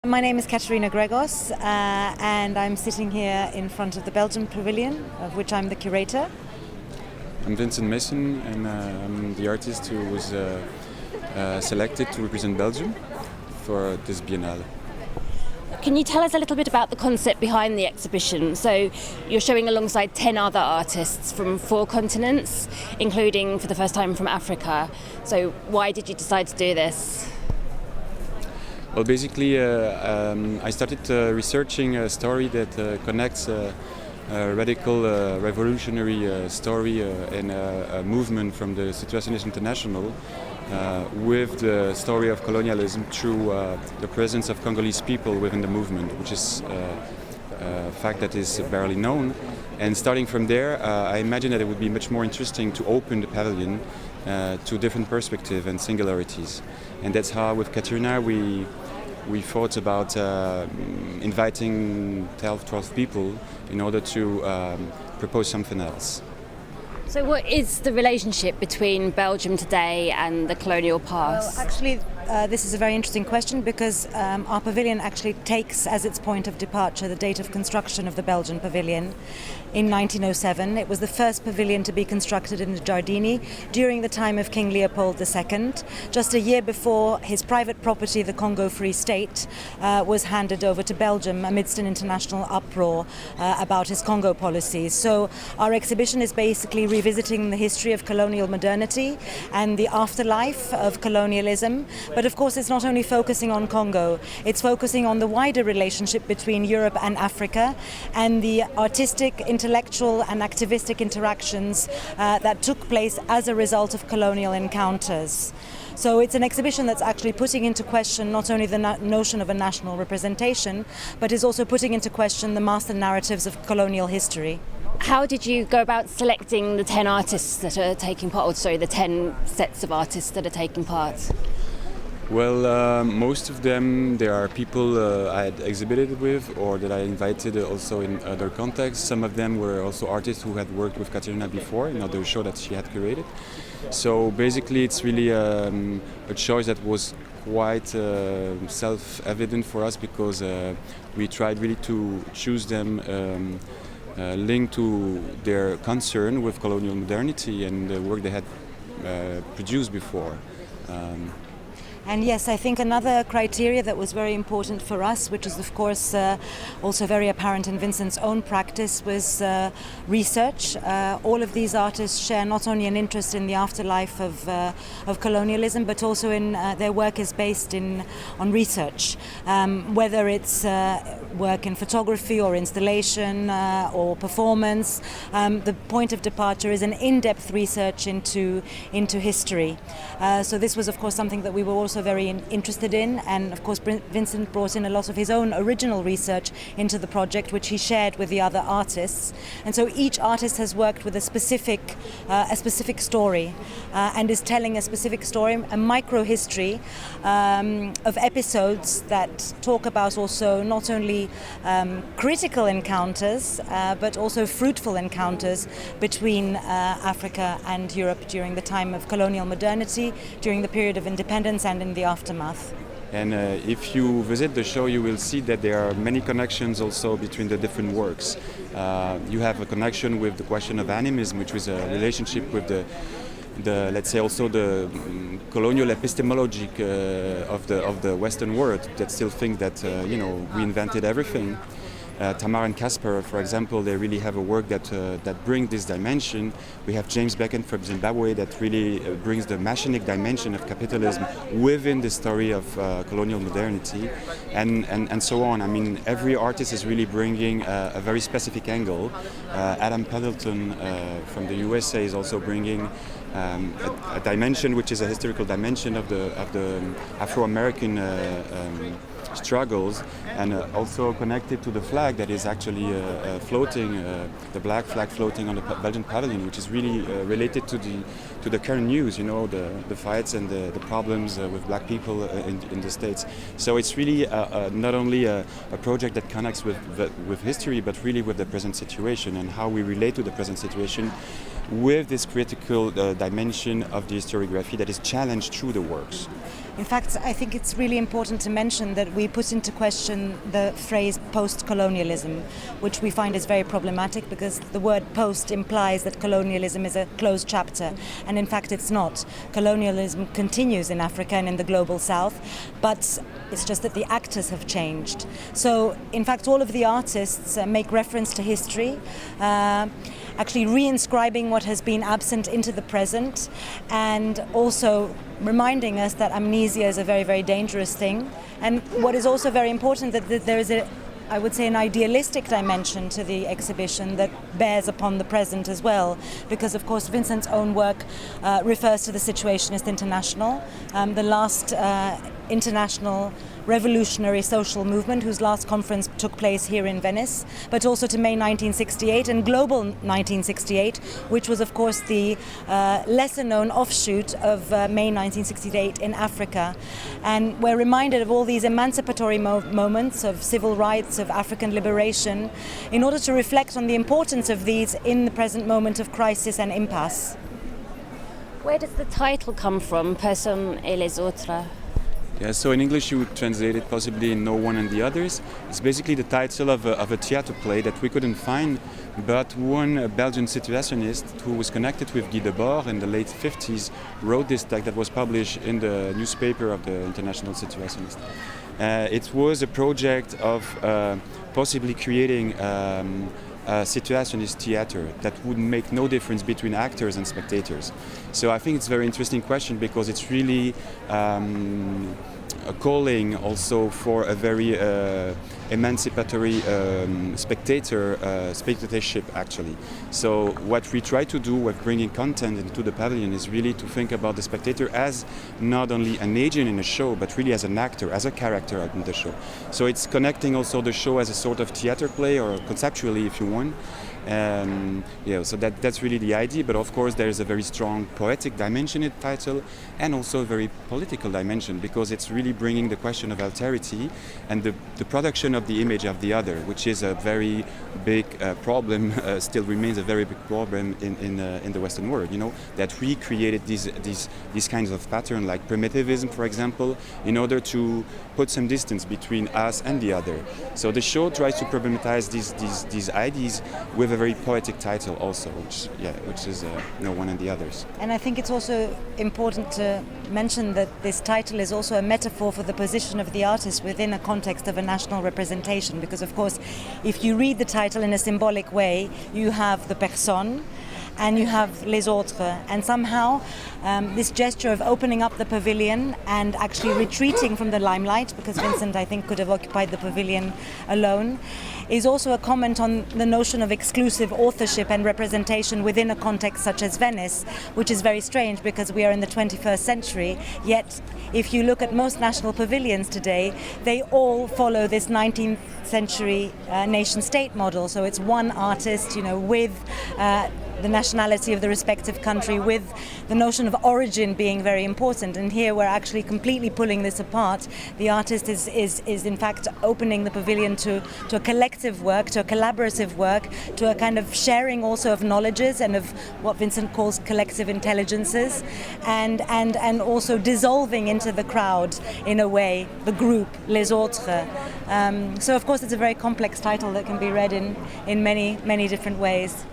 My name is Katerina Gregos, and I'm sitting here in front of the Belgian Pavilion, of which I'm the curator. I'm Vincent Meessen, and I'm the artist who was selected to represent Belgium for this Biennale. Can you tell us a little bit about the concept behind the exhibition? So you're showing alongside 10 other artists from 4 continents, including for the first time from Africa. So why did you decide to do this? Well, basically, I started researching a story that connects a radical revolutionary story and a movement from the Situationist International with the story of colonialism through the presence of Congolese people within the movement, which is a fact that is barely known. And starting from there, I imagine that it would be much more interesting to open the pavilion to different perspectives and singularities. And that's how, with Katerina, we thought about inviting 12 people in order to propose something else. So what is the relationship between Belgium today and the colonial past? Well, actually, this is a very interesting question because our pavilion actually takes as its point of departure the date of construction of the Belgian Pavilion in 1907. It was the first pavilion to be constructed in the Giardini during the time of King Leopold II, just a year before his private property, the Congo Free State, was handed over to Belgium amidst an international uproar about his Congo policies. So our exhibition is basically revisiting the history of colonial modernity and the afterlife of colonialism. But of course, it's not only focusing on Congo, it's focusing on the wider relationship between Europe and Africa and the artistic, intellectual and activistic interactions that took place as a result of colonial encounters. So it's an exhibition that's actually putting into question not only the notion of a national representation, but is also putting into question the master narratives of colonial history. How did you go about selecting the 10 artists that are taking part, or sorry, the 10 sets of artists that are taking part? Well, most of them, there are people I had exhibited with or that I invited also in other contexts. Some of them were also artists who had worked with Katerina before in other show that she had curated. So basically it's really a choice that was quite self-evident for us because we tried really to choose them linked to their concern with colonial modernity and the work they had produced before. And yes, I think another criteria that was very important for us, which is of course also very apparent in Vincent's own practice, was research. All of these artists share not only an interest in the afterlife of colonialism, but also in their work is based on research, whether it's work in photography or installation or performance. The point of departure is an in-depth research into history. So this was of course something that we were also very interested in, and of course Vincent brought in a lot of his own original research into the project, which he shared with the other artists. And so each artist has worked with a specific story and is telling a specific story, a micro history of episodes that talk about also not only critical encounters but also fruitful encounters between Africa and Europe during the time of colonial modernity, during the period of independence and in the aftermath. And if you visit the show, you will see that there are many connections also between the different works. You have a connection with the question of animism, which was a relationship with the let's say also the colonial epistemology of the Western world that still think that we invented everything. Tamar and Casper, for example, they really have a work that brings this dimension. We have James Bacon from Zimbabwe that really brings the machinic dimension of capitalism within the story of colonial modernity, and so on. I mean, every artist is really bringing a very specific angle. Adam Pendleton from the USA is also bringing a dimension which is a historical dimension of the Afro-American struggles, and also connected to the flag that is actually floating, the black flag floating on the Belgian Pavilion, which is really related to the current news, the fights and the problems with black people in the States. So it's really not only a project that connects with history, but really with the present situation and how we relate to the present situation with this critical dimension of the historiography that is challenged through the works. In fact, I think it's really important to mention that we put into question the phrase post-colonialism, which we find is very problematic because the word post implies that colonialism is a closed chapter, and in fact it's not. Colonialism continues in Africa and in the global south, but it's just that the actors have changed. So, in fact, all of the artists make reference to history, actually reinscribing what has been absent into the present, and also reminding us that amnesia is a very, very dangerous thing. And what is also very important that there is I would say an idealistic dimension to the exhibition that bears upon the present as well, because of course Vincent's own work refers to the Situationist International, the last international revolutionary social movement whose last conference took place here in Venice, but also to May 1968 and Global 1968, which was of course the lesser known offshoot of May 1968 in Africa. And we're reminded of all these emancipatory moments of civil rights, of African liberation, in order to reflect on the importance of these in the present moment of crisis and impasse. Where does the title come from, Personne et les Autres? Yeah, so in English you would translate it possibly in No One and the Others. It's basically the title of a theatre play that we couldn't find, but one Belgian situationist who was connected with Guy Debord in the late 50s wrote this text that was published in the newspaper of the International Situationist. It was a project of possibly creating a situationist theater that would make no difference between actors and spectators. So I think it's a very interesting question because it's really a calling also for a very emancipatory spectatorship actually. So what we try to do with bringing content into the pavilion is really to think about the spectator as not only an agent in a show, but really as an actor, as a character in the show. So it's connecting also the show as a sort of theater play, or conceptually if you want. So that's really the idea, but of course there is a very strong poetic dimension in the title and also a very political dimension, because it's really bringing the question of alterity and the production of the image of the other, which is a very big problem, still remains a very big problem in the Western world, that we created these kinds of pattern like primitivism, for example, in order to put some distance between us and the other. So the show tries to problematize these ideas with a very poetic title also, which is No One and the Others. And I think it's also important to mention that this title is also a metaphor for the position of the artist within a context of a national representation, because of course if you read the title in a symbolic way, you have the Personne and you have les Autres, and somehow this gesture of opening up the pavilion and actually retreating from the limelight, because Vincent I think could have occupied the pavilion alone, is also a comment on the notion of exclusive authorship and representation within a context such as Venice, which is very strange because we are in the 21st century, yet if you look at most national pavilions today, they all follow this 19th century nation-state model. So it's one artist, with the nationality of the respective country, with the notion of origin being very important. And here we're actually completely pulling this apart. The artist is in fact opening the pavilion to a collective work, to a collaborative work, to a kind of sharing also of knowledges and of what Vincent calls collective intelligences, and also dissolving into the crowd in a way, the group, les Autres. So of course it's a very complex title that can be read in many, many different ways.